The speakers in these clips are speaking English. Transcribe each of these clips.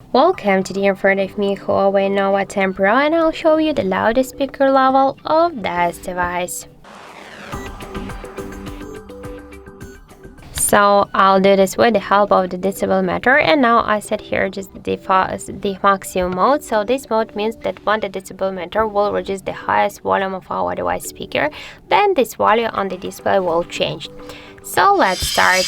Welcome to the in front of me HUAWEI Nova 10 Pro, and I'll show you the loudest speaker level of this device. So I'll do this with the help of the decibel meter, and now I set here just the maximum mode. So this mode means that when the decibel meter will reduce the highest volume of our device speaker, then this value on the display will change. So let's start.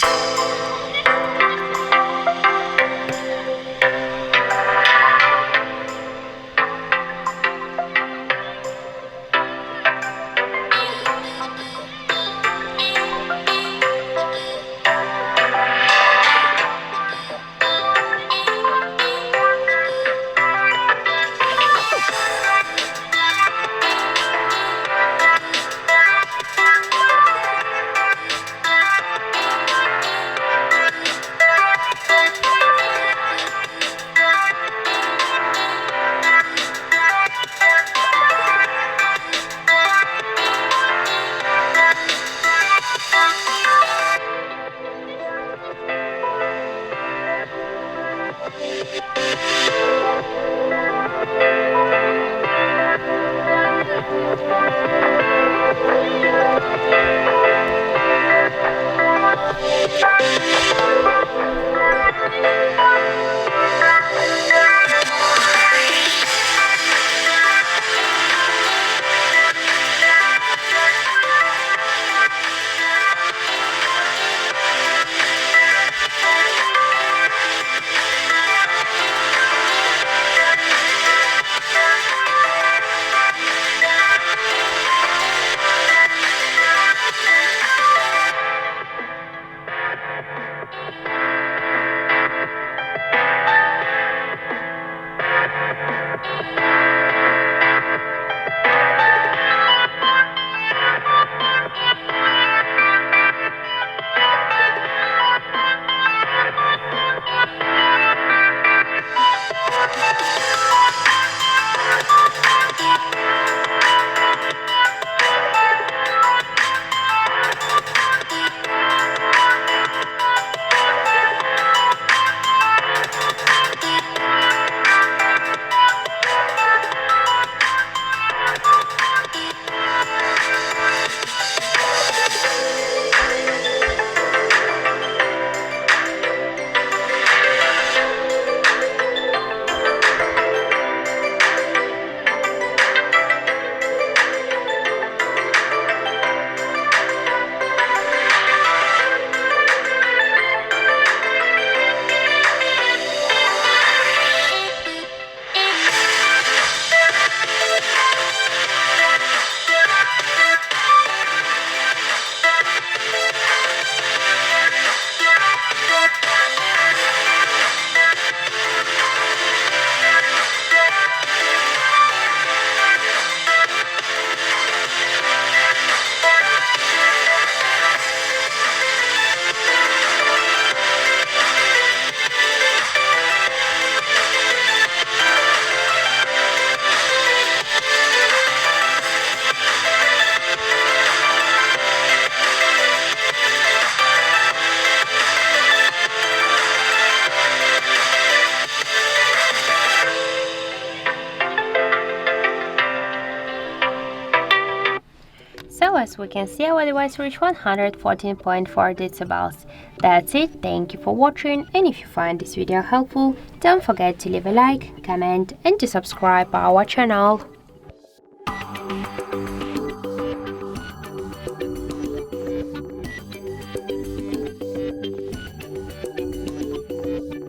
So as we can see, our device reached 114.4 decibels. That's it, thank you for watching, and if you find this video helpful, don't forget to leave a like, comment and to subscribe our channel.